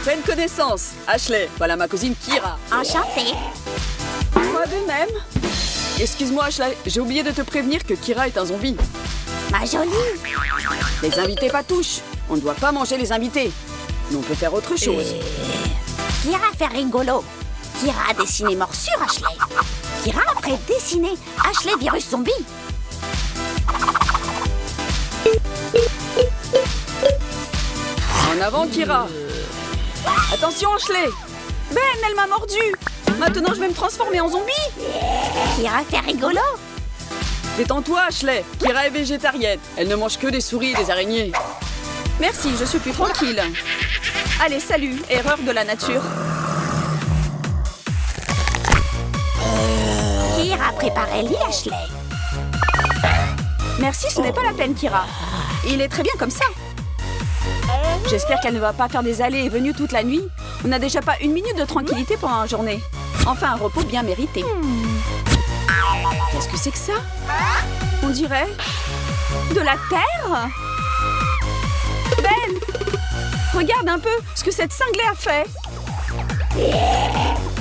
Pleine connaissance. Ashley, voilà ma cousine Kira. Enchantée. Moi de même. Excuse-moi Ashley, j'ai oublié de te prévenir que Kira est un zombie. Ma jolie. Les invités pas touchent. On ne doit pas manger les invités. Mais on peut faire autre chose. Kira fait rigolo. Kira a dessiné morsure, Ashley. Kira après dessiner Ashley virus zombie. En avant Kira. Attention Ashley. Ben, elle m'a mordu. Maintenant je vais me transformer en zombie. Kira fait rigolo. Détends-toi Ashley. Kira est végétarienne. Elle ne mange que des souris et des araignées. Merci, je suis plus tranquille. Allez, salut, erreur de la nature. Kira préparait lit, Ashley. Merci, ce n'est pas la peine, Kira. Il est très bien comme ça. J'espère qu'elle ne va pas faire des allées et venues toute la nuit. On n'a déjà pas une minute de tranquillité pendant la journée. Enfin, un repos bien mérité. Qu'est-ce que c'est que ça? On dirait... de la terre? Ben! Regarde un peu ce que cette cinglée a fait.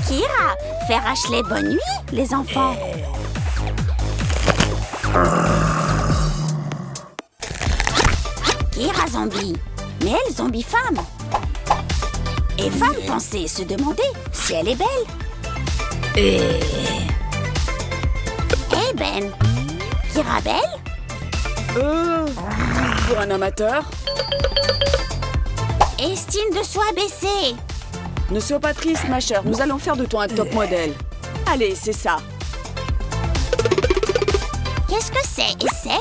Kira, faire Ashley bonne nuit, les enfants. Kira zombie, mais elle zombie femme. Et femme pensait se demander si elle est belle. Eh Ben, Kira belle? Pour un amateur. Estime de soi baissée. Ne sois pas triste, ma chère. Nous allons faire de toi un top modèle. Allez, c'est ça. Qu'est-ce que c'est? Essaye.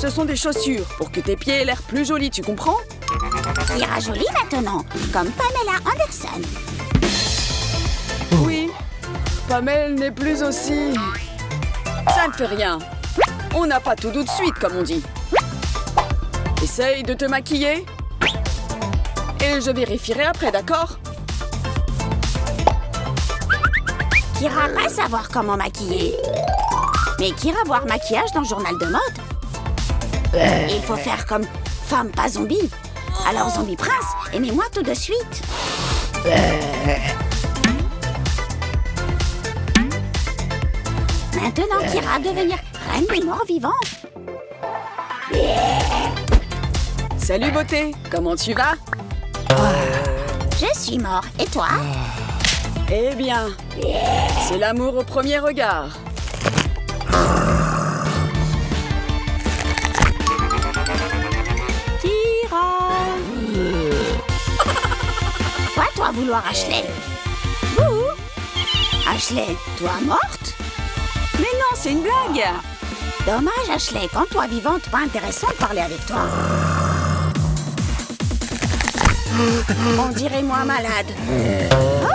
Ce sont des chaussures pour que tes pieds aient l'air plus jolis, tu comprends? Kira jolie maintenant, comme Pamela Anderson. Oui. Pamela n'est plus aussi... Ça ne fait rien. On n'a pas tout de suite, comme on dit. Essaye de te maquiller. Et je vérifierai après, d'accord? Kira pas savoir comment maquiller. Mais Kira voir maquillage dans le journal de mode. Il faut faire comme femme pas zombie. Alors zombie prince, aimez-moi tout de suite. Maintenant Kira devenir reine des morts vivants. Salut, beauté. Comment tu vas? Je suis mort. Et toi? Eh bien, c'est l'amour au premier regard. Kira. Quoi toi vouloir Ashley? Ouh. Ashley, toi morte? Mais non, c'est une blague. Dommage Ashley, quand toi vivante, pas intéressant de parler avec toi. On dirait moi malade. Oh.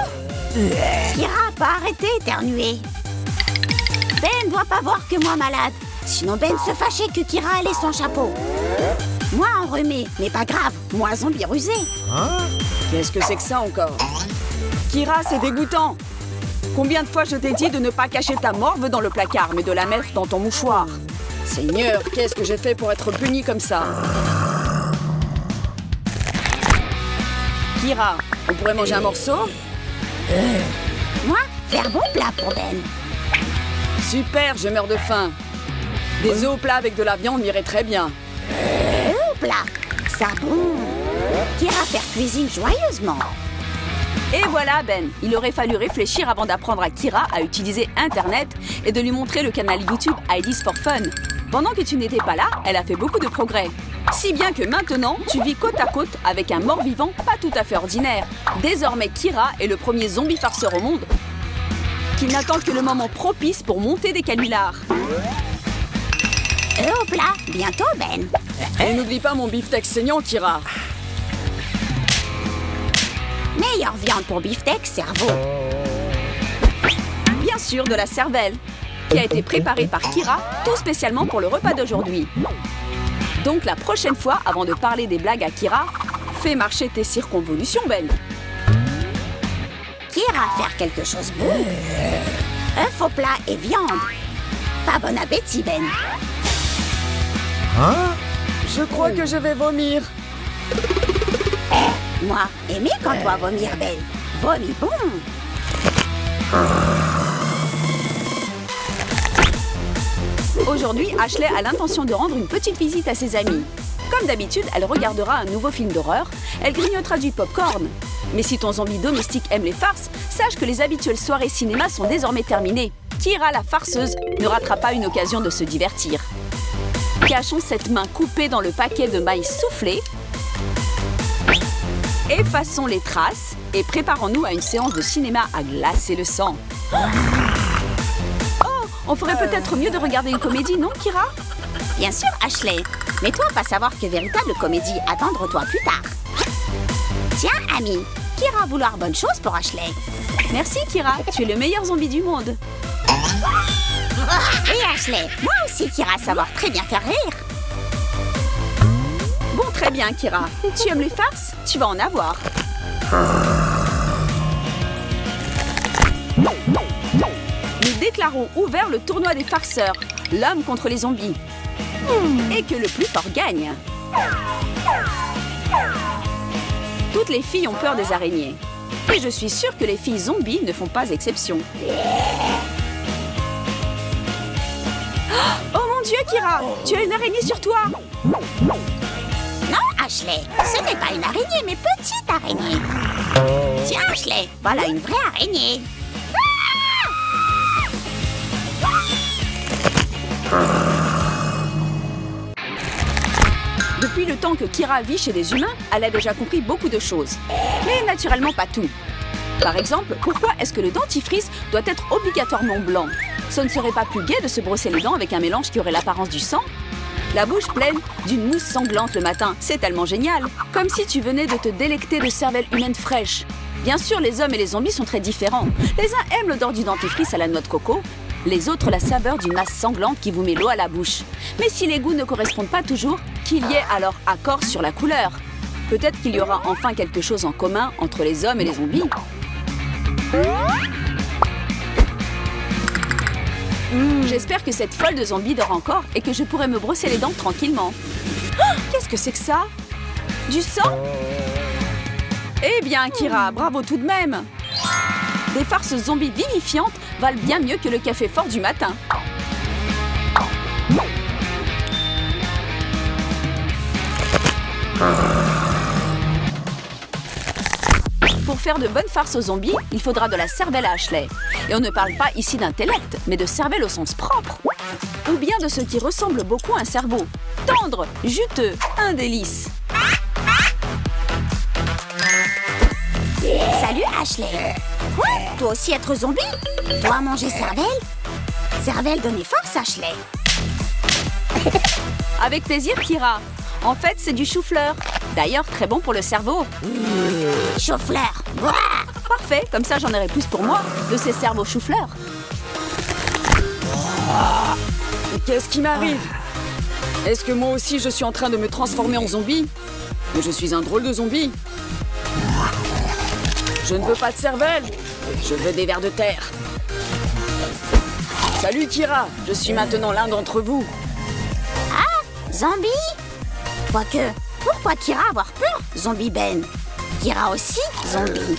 Kira, pas arrêter d'éternuer. Ben doit pas voir que moi malade. Sinon Ben se fâchait que Kira allait son chapeau. Moi enrhumé, mais pas grave. Moi zombie rusé. Qu'est-ce que c'est que ça encore? Kira, c'est dégoûtant. Combien de fois je t'ai dit de ne pas cacher ta morve dans le placard, mais de la mettre dans ton mouchoir? Seigneur, qu'est-ce que j'ai fait pour être punie comme ça? Kira, on pourrait manger un morceau? Moi, faire bon plat pour Ben. Super, je meurs de faim. Des œufs au plat avec de la viande m'irait très bien. Plat, ça bon. Kira faire cuisine joyeusement. Et voilà, Ben. Il aurait fallu réfléchir avant d'apprendre à Kira à utiliser Internet et de lui montrer le canal YouTube Ideas for Fun. Pendant que tu n'étais pas là, elle a fait beaucoup de progrès. Si bien que maintenant, tu vis côte à côte avec un mort-vivant pas tout à fait ordinaire. Désormais, Kira est le premier zombie farceur au monde qui n'attend que le moment propice pour monter des canulars. Au plat, bientôt Ben. Et n'oublie pas mon beefsteak saignant, Kira. Meilleure viande pour beefsteak, cerveau. Bien sûr, de la cervelle, qui a été préparée par Kira tout spécialement pour le repas d'aujourd'hui. Donc la prochaine fois, avant de parler des blagues à Kira, fais marcher tes circonvolutions, Ben. Kira faire quelque chose de bon. Œuf au plat et viande. Pas bon appétit, Ben. Je crois que je vais vomir. Moi, aimer quand toi vomir, Ben. Vomis bon. Aujourd'hui, Ashley a l'intention de rendre une petite visite à ses amis. Comme d'habitude, elle regardera un nouveau film d'horreur, elle grignotera du popcorn. Mais si ton zombie domestique aime les farces, sache que les habituelles soirées cinéma sont désormais terminées. Kira, la farceuse, ne ratera pas une occasion de se divertir. Cachons cette main coupée dans le paquet de maïs soufflé. Effaçons les traces et préparons-nous à une séance de cinéma à glacer le sang. Oh, on ferait peut-être mieux de regarder une comédie, non, Kira? Bien sûr, Ashley. Mais toi, pas savoir que véritable comédie, attendre-toi plus tard. Tiens, ami, Kira vouloir bonne chose pour Ashley. Merci, Kira, tu es le meilleur zombie du monde. Et Ashley, moi aussi, Kira savoir très bien faire rire. Bon, très bien, Kira. Tu aimes les farces? Tu vas en avoir. Nous déclarons ouvert le tournoi des farceurs, l'homme contre les zombies. Et que le plus fort gagne. Toutes les filles ont peur des araignées. Et je suis sûre que les filles zombies ne font pas exception. Oh mon Dieu, Kira! Tu as une araignée sur toi! Non, Ashley, ce n'est pas une araignée, mais petite araignée. Tiens, Ashley, voilà une vraie araignée. Depuis le temps que Kira vit chez les humains, elle a déjà compris beaucoup de choses. Mais naturellement pas tout. Par exemple, pourquoi est-ce que le dentifrice doit être obligatoirement blanc? Ce ne serait pas plus gai de se brosser les dents avec un mélange qui aurait l'apparence du sang? La bouche pleine d'une mousse sanglante le matin, c'est tellement génial. Comme si tu venais de te délecter de cervelle humaine fraîche. Bien sûr, les hommes et les zombies sont très différents. Les uns aiment l'odeur du dentifrice à la noix de coco, les autres la saveur d'une masse sanglante qui vous met l'eau à la bouche. Mais si les goûts ne correspondent pas toujours, qu'il y ait alors accord sur la couleur. Peut-être qu'il y aura enfin quelque chose en commun entre les hommes et les zombies. J'espère que cette folle de zombie dort encore et que je pourrai me brosser les dents tranquillement. Oh, qu'est-ce que c'est que ça? Du sang? Eh bien, Kira, bravo tout de même! Des farces zombies vivifiantes valent bien mieux que le café fort du matin. Pour faire de bonnes farces aux zombies, il faudra de la cervelle à Ashley. Et on ne parle pas ici d'intellect, mais de cervelle au sens propre. Ou bien de ce qui ressemble beaucoup à un cerveau. Tendre, juteux, un délice. Salut, Ashley. Quoi? Toi aussi être zombie? Toi manger cervelle? Cervelle donner force, Ashley. Avec plaisir, Kira. En fait, c'est du chou-fleur. D'ailleurs, très bon pour le cerveau. Chou-fleur. Parfait, comme ça j'en aurai plus pour moi, de ces cerveaux chou-fleur. Qu'est-ce qui m'arrive? Est-ce que moi aussi je suis en train de me transformer en zombie? Mais je suis un drôle de zombie. Je ne veux pas de cervelle. Je veux des vers de terre. Salut Kira, je suis maintenant l'un d'entre vous. Ah, zombie? Quoique, pourquoi Kira avoir peur, zombie Ben? Kira aussi, zombie.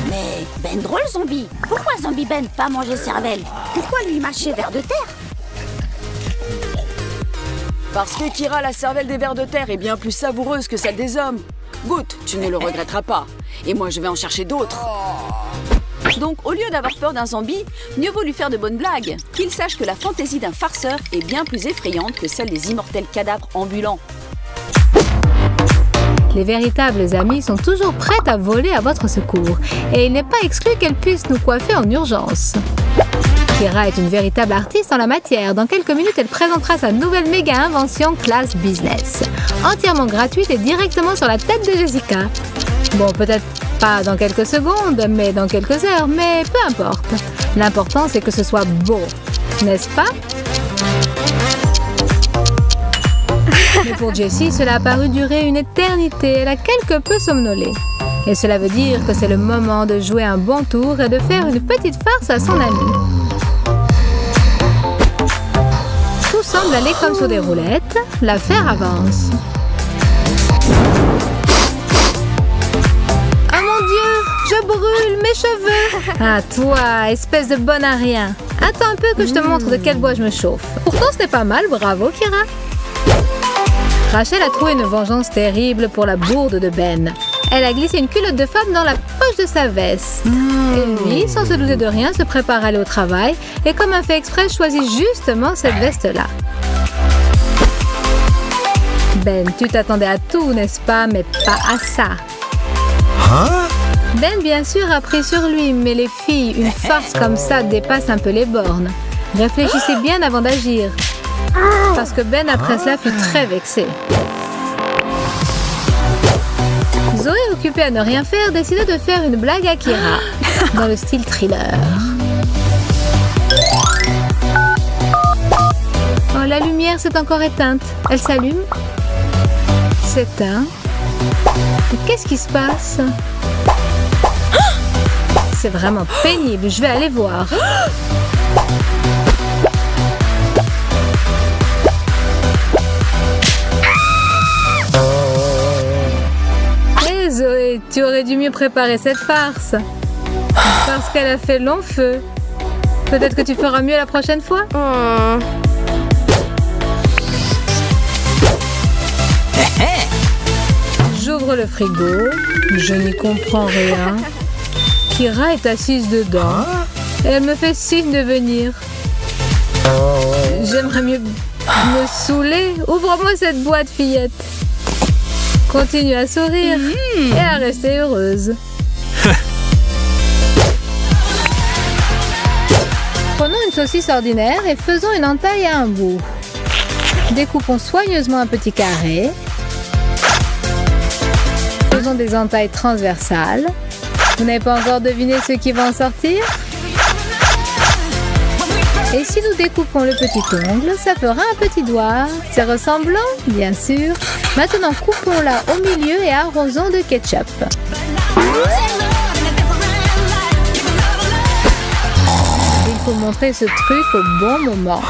Mais Ben drôle zombie. Pourquoi zombie Ben pas manger cervelle? Pourquoi lui mâcher vers de terre? Parce que Kira, la cervelle des vers de terre, est bien plus savoureuse que celle des hommes. Goûte, tu ne le regretteras pas. Et moi, je vais en chercher d'autres. Donc, au lieu d'avoir peur d'un zombie, mieux vaut lui faire de bonnes blagues. Qu'il sache que la fantaisie d'un farceur est bien plus effrayante que celle des immortels cadavres ambulants. Les véritables amis sont toujours prêtes à voler à votre secours. Et il n'est pas exclu qu'elles puissent nous coiffer en urgence. Kira est une véritable artiste en la matière. Dans quelques minutes, elle présentera sa nouvelle méga invention Class Business. Entièrement gratuite et directement sur la tête de Jessica. Bon, peut-être pas dans quelques secondes, mais dans quelques heures, mais peu importe. L'important, c'est que ce soit beau, n'est-ce pas? Mais pour Jessie, cela a paru durer une éternité. Elle a quelque peu somnolé. Et cela veut dire que c'est le moment de jouer un bon tour et de faire une petite farce à son ami. Tout semble aller comme sur des roulettes. L'affaire avance. Je brûle mes cheveux. Ah, toi, espèce de bonne à rien. Attends un peu que je te montre de quel bois je me chauffe. Pourtant, ce n'est pas mal, bravo, Kira. Rachel a trouvé une vengeance terrible pour la bourde de Ben. Elle a glissé une culotte de femme dans la poche de sa veste. Et lui, sans se douter de rien, se prépare à aller au travail et comme un fait exprès, choisit justement cette veste-là. Ben, tu t'attendais à tout, n'est-ce pas? Mais pas à ça. Ben, bien sûr, a pris sur lui, mais les filles, une farce comme ça dépasse un peu les bornes. Réfléchissez bien avant d'agir. Parce que Ben, après cela, fut très vexé. Zoé, occupée à ne rien faire, décida de faire une blague à Kira, dans le style thriller. Oh, la lumière s'est encore éteinte. Elle s'allume. S'éteint. Mais qu'est-ce qui se passe? C'est vraiment pénible. Je vais aller voir. Hé Zoé, tu aurais dû mieux préparer cette farce. Parce qu'elle a fait long feu. Peut-être que tu feras mieux la prochaine fois. J'ouvre le frigo. Je n'y comprends rien. Kira est assise dedans. Et elle me fait signe de venir. J'aimerais mieux me saouler. Ouvre-moi cette boîte, fillette. Continue à sourire et à rester heureuse. Prenons une saucisse ordinaire et faisons une entaille à un bout. Découpons soigneusement un petit carré. Faisons des entailles transversales. Vous n'avez pas encore deviné ce qui va en sortir? Et si nous découpons le petit ongle, ça fera un petit doigt. C'est ressemblant, bien sûr. Maintenant, coupons-la au milieu et arrosons de ketchup. Il faut montrer ce truc au bon moment.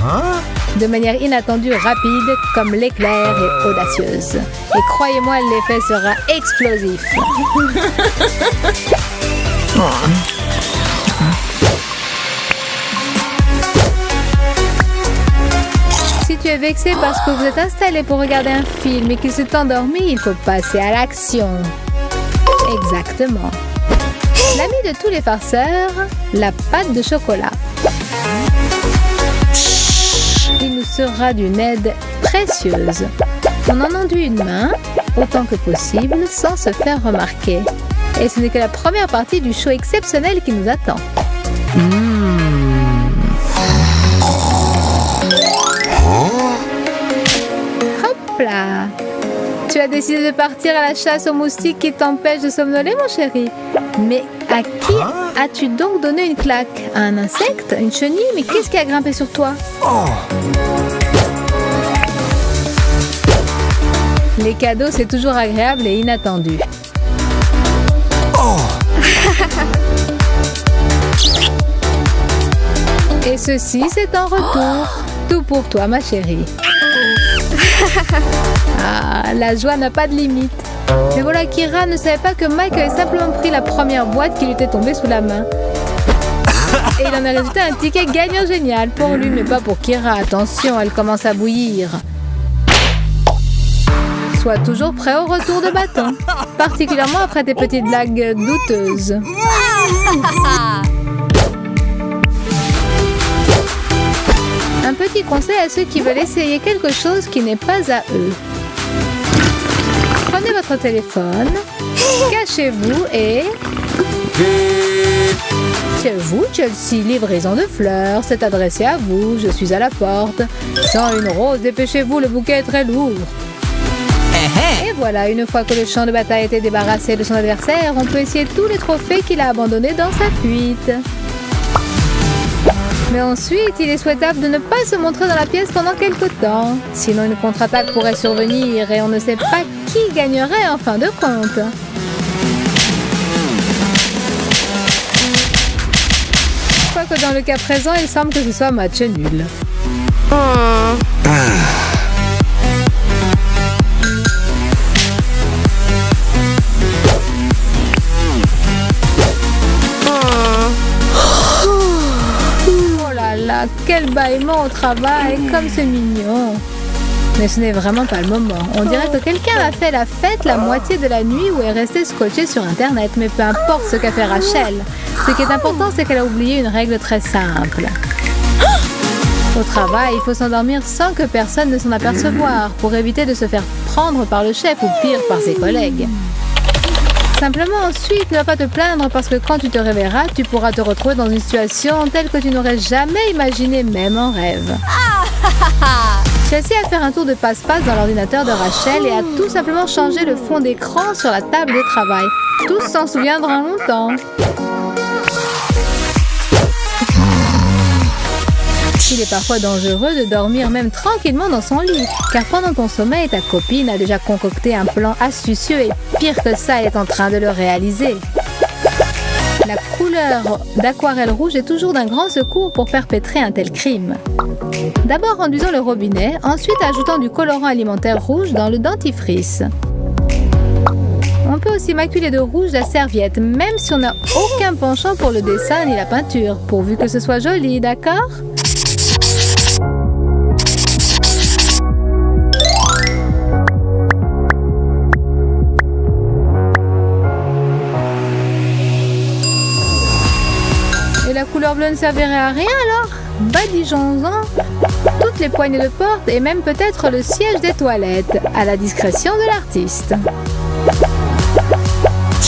De manière inattendue, rapide, comme l'éclair et audacieuse. Et croyez-moi, l'effet sera explosif. Si tu es vexé parce que vous êtes installé pour regarder un film et qu'il s'est endormi, il faut passer à l'action. Exactement. L'ami de tous les farceurs, la pâte de chocolat. Il nous sera d'une aide précieuse. On en enduit une main, autant que possible, sans se faire remarquer. Et ce n'est que la première partie du show exceptionnel qui nous attend. Hop là! Tu as décidé de partir à la chasse aux moustiques qui t'empêchent de somnoler, mon chéri. Mais à qui as-tu donc donné une claque? À un insecte? Une chenille? Mais qu'est-ce qui a grimpé sur toi? Les cadeaux, c'est toujours agréable et inattendu. Et ceci, c'est en retour. Tout pour toi, ma chérie. Ah, la joie n'a pas de limite. Mais voilà, Kira ne savait pas que Mike avait simplement pris la première boîte qui lui était tombée sous la main. Et il en a résulté un ticket gagnant génial pour lui, mais pas pour Kira. Attention, elle commence à bouillir. Sois toujours prêt au retour de bâton, particulièrement après tes petites blagues douteuses. Un petit conseil à ceux qui veulent essayer quelque chose qui n'est pas à eux. Prenez votre téléphone, cachez-vous et... C'est vous, Chelsea, livraison de fleurs, c'est adressé à vous, je suis à la porte. Sans une rose, dépêchez-vous, le bouquet est très lourd. Et voilà, une fois que le champ de bataille a été débarrassé de son adversaire, on peut essayer tous les trophées qu'il a abandonnés dans sa fuite. Mais ensuite, il est souhaitable de ne pas se montrer dans la pièce pendant quelque temps. Sinon, une contre-attaque pourrait survenir et on ne sait pas qui gagnerait en fin de compte. Quoique dans le cas présent, il semble que ce soit match nul. quel bâillement au travail, comme c'est mignon. Mais ce n'est vraiment pas le moment. On dirait que quelqu'un a fait la fête la moitié de la nuit ou est resté scotché sur Internet. Mais peu importe ce qu'a fait Rachel. Ce qui est important, c'est qu'elle a oublié une règle très simple. Au travail, il faut s'endormir sans que personne ne s'en aperçoive pour éviter de se faire prendre par le chef ou pire par ses collègues. Simplement ensuite, ne va pas te plaindre parce que quand tu te réveilleras, tu pourras te retrouver dans une situation telle que tu n'aurais jamais imaginé même en rêve. Chelsea a fait un tour de passe-passe dans l'ordinateur de Rachel et a tout simplement changé le fond d'écran sur la table de travail. Tous s'en souviendront longtemps. Il est parfois dangereux de dormir même tranquillement dans son lit, car pendant ton sommeil, ta copine a déjà concocté un plan astucieux et pire que ça, elle est en train de le réaliser. La couleur d'aquarelle rouge est toujours d'un grand secours pour perpétrer un tel crime. D'abord enduisons le robinet, ensuite ajoutant du colorant alimentaire rouge dans le dentifrice. On peut aussi maculer de rouge la serviette, même si on n'a aucun penchant pour le dessin ni la peinture, pourvu que ce soit joli, d'accord ? Et la couleur bleue ne servirait à rien alors ? Badigeons-en toutes les poignées de porte et même peut-être le siège des toilettes, à la discrétion de l'artiste.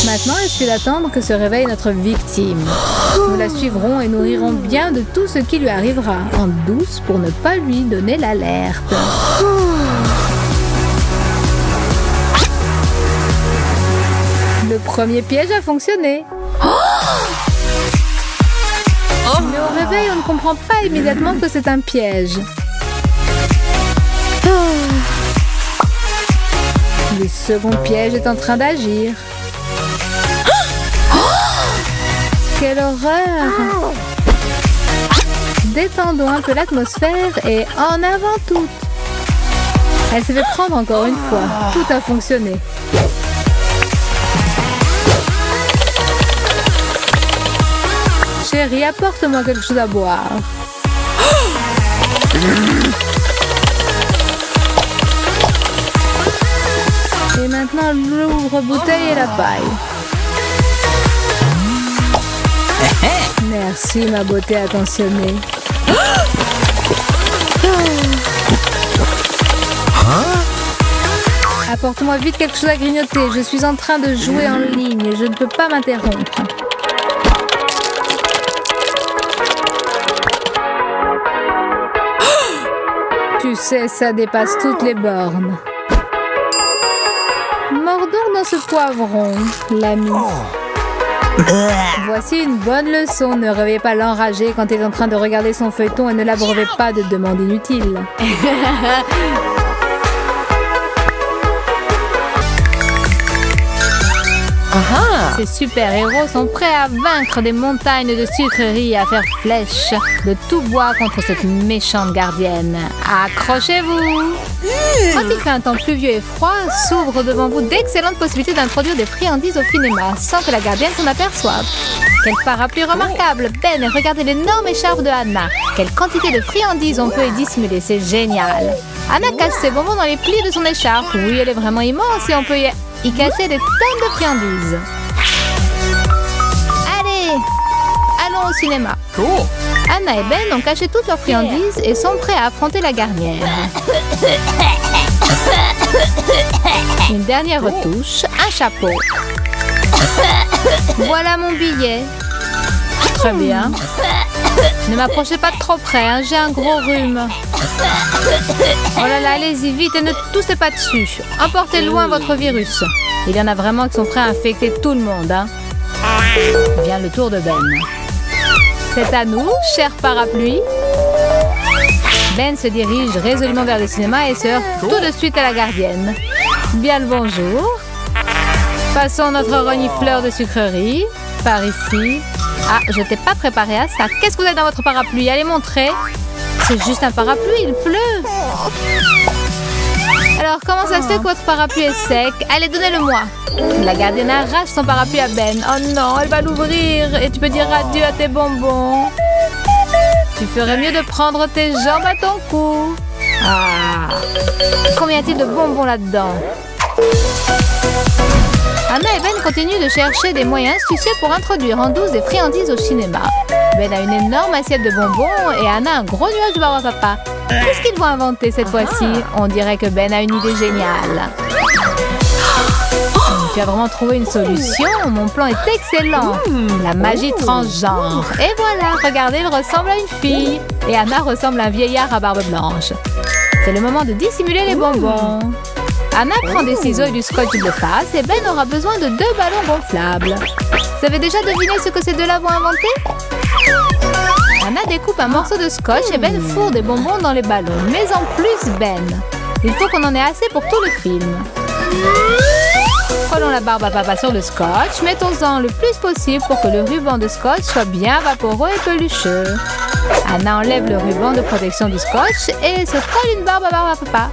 Maintenant, il suffit d'attendre que se réveille notre victime. Nous la suivrons et nous rirons bien de tout ce qui lui arrivera, en douce pour ne pas lui donner l'alerte. Le premier piège a fonctionné. Mais au réveil, on ne comprend pas immédiatement que c'est un piège. Le second piège est en train d'agir. Quelle horreur! Détendons un peu l'atmosphère et en avant toutes. Elle s'est fait prendre encore une fois. Tout a fonctionné. Chérie, apporte-moi quelque chose à boire. Et maintenant, l'ouvre-bouteille et la paille. Merci, ma beauté attentionnée. Apporte-moi vite quelque chose à grignoter. Je suis en train de jouer en ligne et je ne peux pas m'interrompre. Tu sais, ça dépasse toutes les bornes. Mordons dans ce poivron, l'ami. Voici une bonne leçon. Ne réveillez pas l'enragé quand il est en train de regarder son feuilleton et ne l'abreuvez pas de demandes inutiles. Ces super-héros sont prêts à vaincre des montagnes de sucreries et à faire flèche de tout bois contre cette méchante gardienne. Accrochez-vous! Quand il fait un temps pluvieux et froid, s'ouvrent devant vous d'excellentes possibilités d'introduire des friandises au cinéma sans que la gardienne s'en aperçoive. Quel parapluie remarquable! Ben, regardez l'énorme écharpe de Anna. Quelle quantité de friandises on peut y dissimuler, c'est génial! Anna cache ses bonbons dans les plis de son écharpe. Oui, elle est vraiment immense et on peut y cacher des tonnes de friandises. Allez, allons au cinéma. Cool. Anna et Ben ont caché toutes leurs friandises et sont prêts à affronter la garnière. Une dernière retouche, un chapeau. Voilà mon billet. Très bien. Ne m'approchez pas de trop près, hein, j'ai un gros rhume. Oh là là, allez-y vite et ne toussez pas dessus. Emportez loin votre virus. Il y en a vraiment qui sont prêts à infecter tout le monde. Hein. Vient le tour de Ben. C'est à nous, cher parapluie. Ben se dirige résolument vers le cinéma et se heurte tout de suite à la gardienne. Bien le bonjour. Passons notre renifleur de sucreries. Par ici. Ah, je t'ai pas préparé à ça. Qu'est-ce que vous avez dans votre parapluie? Allez montrer. C'est juste un parapluie, il pleut. Alors, comment ça se fait que votre parapluie est sec? Allez, donnez-le-moi. La gardienne arrache son parapluie à Ben. Oh non, elle va l'ouvrir. Et tu peux dire adieu à tes bonbons. Tu ferais mieux de prendre tes jambes à ton cou. Ah. Combien y a-t-il de bonbons là-dedans? Anna et Ben continuent de chercher des moyens astucieux pour introduire en douce des friandises au cinéma. Ben a une énorme assiette de bonbons et Anna un gros nuage de barbe à papa. Qu'est-ce qu'ils vont inventer cette fois-ci? On dirait que Ben a une idée géniale. Tu as vraiment trouvé une solution? Mon plan est excellent. La magie transgenre. Et voilà, regardez, il ressemble à une fille. Et Anna ressemble à un vieillard à barbe blanche. C'est le moment de dissimuler les bonbons. Anna prend des ciseaux et du scotch de face et Ben aura besoin de 2 ballons gonflables. Vous avez déjà deviné ce que ces deux-là vont inventer? Anna découpe un morceau de scotch et Ben fourre des bonbons dans les ballons. Mais en plus, Ben, il faut qu'on en ait assez pour tout le film. Prenons la barbe à papa sur le scotch, mettons-en le plus possible pour que le ruban de scotch soit bien vaporeux et pelucheux. Anna enlève le ruban de protection du scotch et se colle une barbe à papa.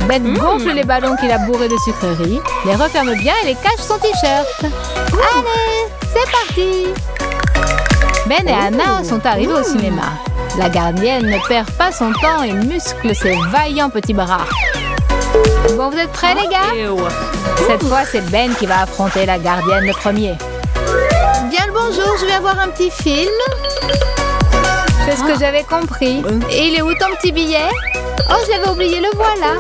Ben gonfle les ballons qu'il a bourrés de sucreries, les referme bien et les cache son t-shirt. Allez, c'est parti! Ben et Anna sont arrivés au cinéma. La gardienne ne perd pas son temps et muscle ses vaillants petits bras. Bon, vous êtes prêts les gars? Cette fois, c'est Ben qui va affronter la gardienne le premier. Bien le bonjour, je vais avoir un petit film. C'est ce que j'avais compris. Et il est où ton petit billet? Oh, je l'avais oublié, le voilà.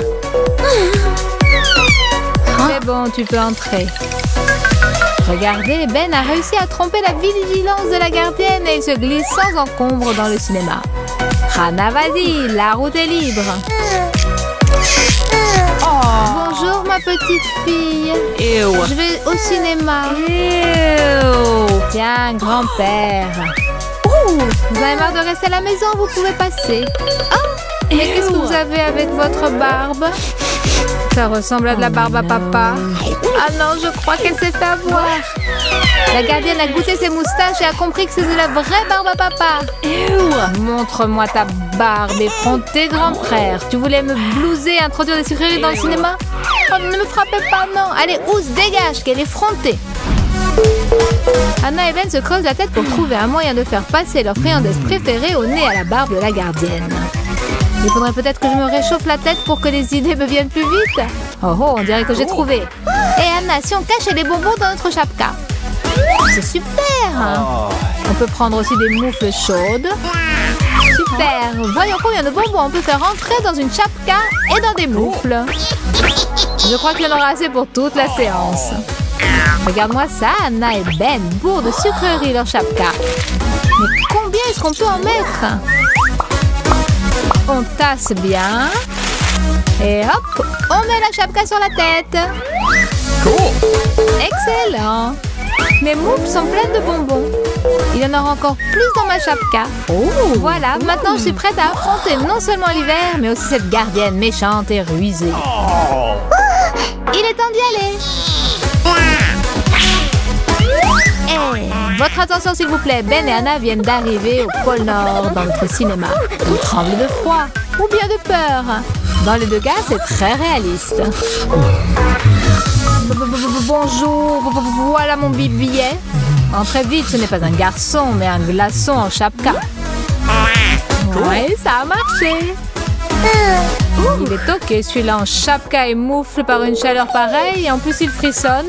C'est bon, tu peux entrer. Regardez, Ben a réussi à tromper la vigilance de la gardienne et il se glisse sans encombre dans le cinéma. Hannah, vas-y, la route est libre. Bonjour ma petite fille. Je vais au cinéma. Tiens, grand-père. Vous avez marre de rester à la maison, vous pouvez passer. Oh, mais qu'est-ce que vous avez avec votre barbe? Ça ressemble à de la barbe à papa. Ah non, je crois qu'elle s'est fait avoir. La gardienne a goûté ses moustaches et a compris que c'est de la vraie barbe à papa. Montre-moi ta barbe effrontée, grand frère. Tu voulais me blouser et introduire des sucreries dans le cinéma? Oh, ne me frappez pas, non. Allez, Ousse, dégage, qu'elle est effrontée. Anna et Ben se creusent la tête pour trouver un moyen de faire passer leur friandise préférée au nez à la barbe de la gardienne. Il faudrait peut-être que je me réchauffe la tête pour que les idées me viennent plus vite. Oh oh, on dirait que j'ai trouvé. Et Anna, si on cachait les bonbons dans notre chapka? C'est super. On peut prendre aussi des moufles chaudes. Super. Voyons combien de bonbons on peut faire entrer dans une chapka et dans des moufles. Je crois qu'il y en aura assez pour toute la séance. Regarde-moi ça, Anna et Ben bourrent de sucreries leur chapka. Mais combien est-ce qu'on peut en mettre? On tasse bien. Et hop, on met la chapka sur la tête. Excellent. Mes moufles sont pleines de bonbons. Il y en aura encore plus dans ma chapka. Voilà, maintenant je suis prête à affronter non seulement l'hiver, mais aussi cette gardienne méchante et rusée. Il est temps d'y aller. Votre attention s'il vous plaît, Ben et Anna viennent d'arriver au pôle Nord dans notre cinéma. Ils tremblent de froid ou bien de peur. Dans les deux cas, c'est très réaliste. Bonjour, voilà mon billet. Entrez vite, ce n'est pas un garçon, mais un glaçon en chapka. Ouais, ça a marché. Il est ok celui-là en chapka et moufle par une chaleur pareille et en plus il frissonne.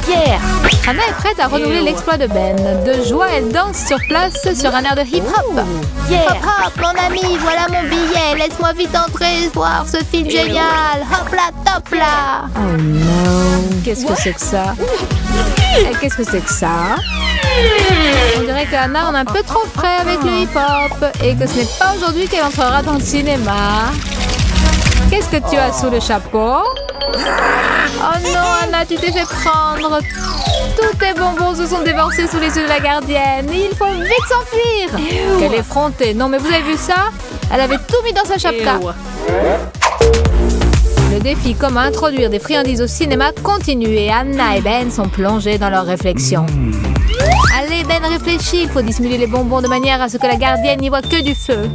Yeah! Anna est prête à renouveler l'exploit de Ben. De joie, elle danse sur place sur un air de hip-hop. Yeah! Hop hop, mon ami, voilà mon billet. Laisse-moi vite entrer, voir ce film génial. Hop là, top là. Oh non. Qu'est-ce que c'est que ça? Qu'est-ce que c'est que ça? On dirait qu'Anna en a un peu trop frais avec le hip-hop et que ce n'est pas aujourd'hui qu'elle entrera dans le cinéma. Qu'est-ce que tu as sous le chapeau? Oh non, Anna, tu t'es fait prendre. Tous tes bonbons se sont déversés sous les yeux de la gardienne. Il faut vite s'enfuir. Quelle effrontée. Non, mais vous avez vu ça? Elle avait tout mis dans sa chapka. Le défi comment introduire des friandises au cinéma continue et Anna et Ben sont plongés dans leurs réflexions. Allez, Ben, réfléchis. Il faut dissimuler les bonbons de manière à ce que la gardienne n'y voit que du feu.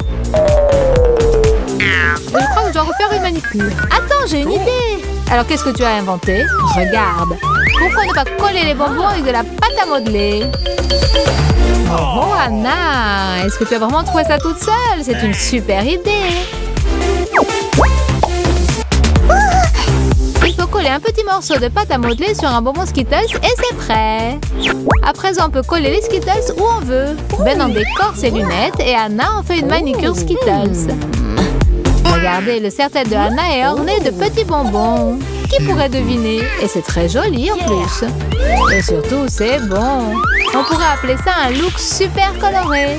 Je crois que je dois refaire une manipule. Attends, j'ai une idée. Alors, qu'est-ce que tu as inventé? Regarde. Pourquoi ne pas coller les bonbons avec de la pâte à modeler? Oh, Anna, est-ce que tu as vraiment trouvé ça toute seule? C'est une super idée. Il faut coller un petit morceau de pâte à modeler sur un bonbon Skittles et c'est prêt. À présent, on peut coller les Skittles où on veut. Ben en décore ses lunettes et Anna en fait une manicure Skittles. Regardez, le serre-tête de Anna est orné de petits bonbons. Qui pourrait deviner? Et c'est très joli en plus. Et surtout, c'est bon. On pourrait appeler ça un look super coloré.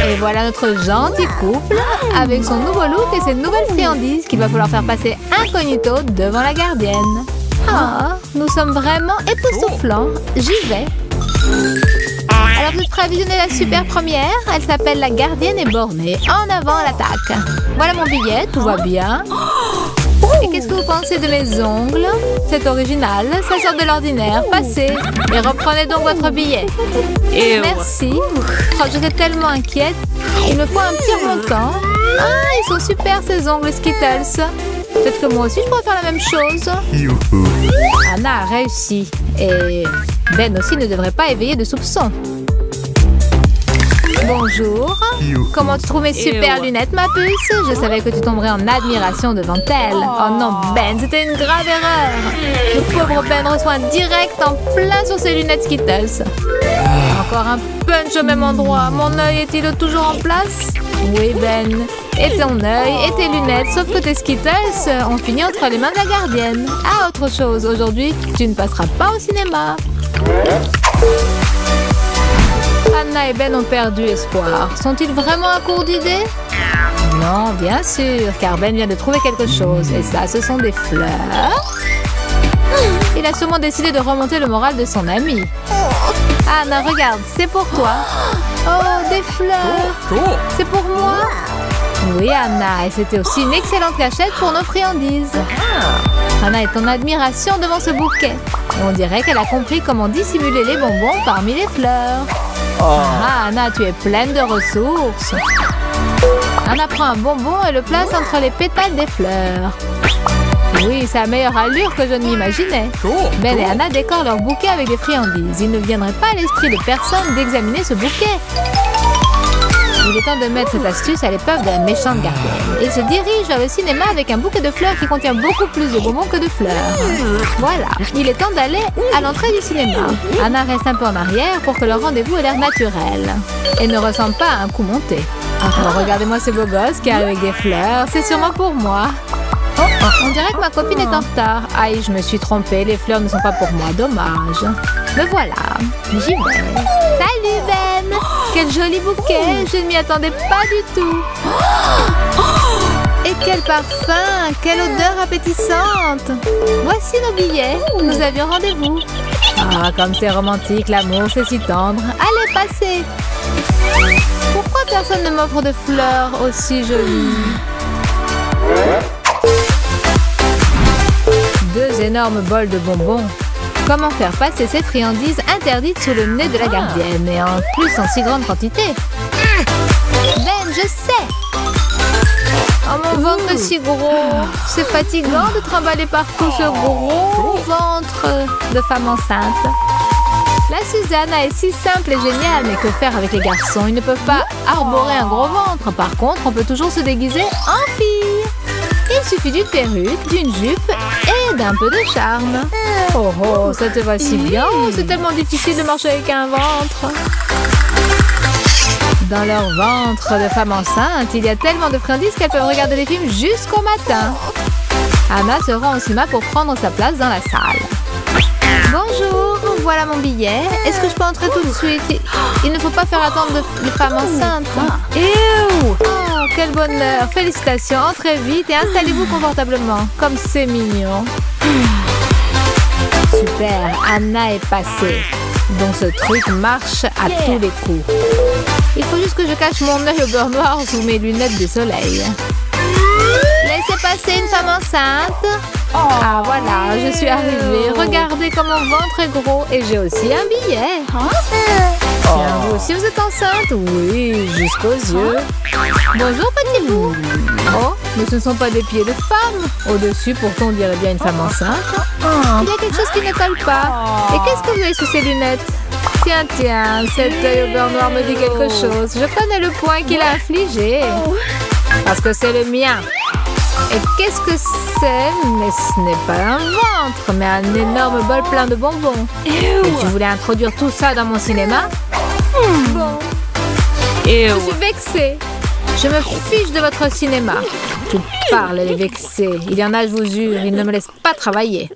Et voilà notre gentil couple avec son nouveau look et ses nouvelles friandises qu'il va falloir faire passer incognito devant la gardienne. Ah, nous sommes vraiment époustouflants. J'y vais. Alors, vous êtes prêts à visionner la super première? Elle s'appelle La gardienne est bornée. En avant à l'attaque. Voilà mon billet, tout va bien. Et qu'est-ce que vous pensez de mes ongles? C'est original, ça sort de l'ordinaire. Passez et reprenez donc votre billet. Merci. Oh, j'étais tellement inquiète. Il me faut un petit remontant. Ah, ils sont super ces ongles Skittles. Peut-être que moi aussi je pourrais faire la même chose. Anna a réussi. Et Ben aussi ne devrait pas éveiller de soupçons. Bonjour. Comment tu trouves mes super lunettes, ma puce? Je savais que tu tomberais en admiration devant elles. Oh non, Ben, c'était une grave erreur. Le pauvre Ben reçoit un direct en plein sur ses lunettes Skittles. Encore un punch au même endroit. Mon œil est-il toujours en place? Oui, Ben. Et ton œil et tes lunettes, sauf que tes Skittles ont fini entre les mains de la gardienne. Ah, autre chose. Aujourd'hui, tu ne passeras pas au cinéma. Anna et Ben ont perdu espoir. Sont-ils vraiment à court d'idées? Non, bien sûr, car Ben vient de trouver quelque chose. Et ça, ce sont des fleurs. Il a sûrement décidé de remonter le moral de son ami. Anna, regarde, c'est pour toi. Oh, des fleurs. C'est pour moi? Oui, Anna, et c'était aussi une excellente cachette pour nos friandises. Anna est en admiration devant ce bouquet. On dirait qu'elle a compris comment dissimuler les bonbons parmi les fleurs. Ah, Anna, tu es pleine de ressources. Anna prend un bonbon et le place entre les pétales des fleurs. Oui, c'est la meilleure allure que je ne m'imaginais. Ben et Anna décorent leur bouquet avec des friandises. Il ne viendrait pas à l'esprit de personne d'examiner ce bouquet. Il est temps de mettre cette astuce à l'épreuve de la méchante gardienne. Il se dirige vers le cinéma avec un bouquet de fleurs qui contient beaucoup plus de bonbons que de fleurs. Voilà, il est temps d'aller à l'entrée du cinéma. Anna reste un peu en arrière pour que le rendez-vous ait l'air naturel et ne ressemble pas à un coup monté. Alors regardez-moi ce beau gosse qui arrive avec des fleurs, c'est sûrement pour moi. On dirait que ma copine est en retard. Aïe, je me suis trompée, les fleurs ne sont pas pour moi, dommage. Me voilà, j'y vais. Salut Ben! Quel joli bouquet, je ne m'y attendais pas du tout. Et quel parfum, quelle odeur appétissante. Voici nos billets, nous avions rendez-vous. Ah, comme c'est romantique, l'amour, c'est si tendre. Allez, passez. Pourquoi personne ne m'offre de fleurs aussi jolies? Deux énormes bols de bonbons. Comment faire passer ces friandises interdites sous le nez de la gardienne, et en plus en si grande quantité? Ben, je sais! Oh, mon ventre est si gros! C'est fatigant de trimballer partout ce gros ventre de femme enceinte. La Susanna est si simple et géniale, mais que faire avec les garçons? Ils ne peuvent pas arborer un gros ventre. Par contre, on peut toujours se déguiser en fille. Il suffit d'une perruque, d'une jupe et d'un peu de charme. Oh oh, ça te va si bien. C'est tellement difficile de marcher avec un ventre. Dans leur ventre de femme enceinte, il y a tellement de friandises qu'elles peuvent regarder des films jusqu'au matin. Anna se rend au cinéma pour prendre sa place dans la salle. Bonjour, voilà mon billet. Est-ce que je peux entrer tout de suite? Il ne faut pas faire attendre de femmes enceintes. Oh, quel bonheur! Félicitations, entrez vite et installez-vous confortablement. Comme c'est mignon. Super, Anna est passée. Donc ce truc marche à tous les coups. Il faut juste que je cache mon œil au beurre noir sous mes lunettes de soleil. Laissez passer une femme enceinte. Ah voilà, je suis arrivée. Regardez comme mon ventre est gros et j'ai aussi un billet. Tiens, vous aussi vous êtes enceinte? Oui, jusqu'aux yeux. Bonjour petit bout. Oh, mais ce ne sont pas des pieds de femme. Au-dessus, pourtant on dirait bien une femme enceinte. Il y a quelque chose qui ne colle pas. Et qu'est-ce que vous avez sous ces lunettes? Tiens, cet œil au beurre noir me dit quelque chose. Je connais le point qu'il a infligé. Parce que c'est le mien. Et qu'est-ce que c'est? Mais ce n'est pas un ventre, mais un énorme bol plein de bonbons. Et tu voulais introduire tout ça dans mon cinéma? Bon. Je suis vexée. Je me fiche de votre cinéma. Toute parle, elle est vexée. Il y en a, je vous jure, ils ne me laissent pas travailler.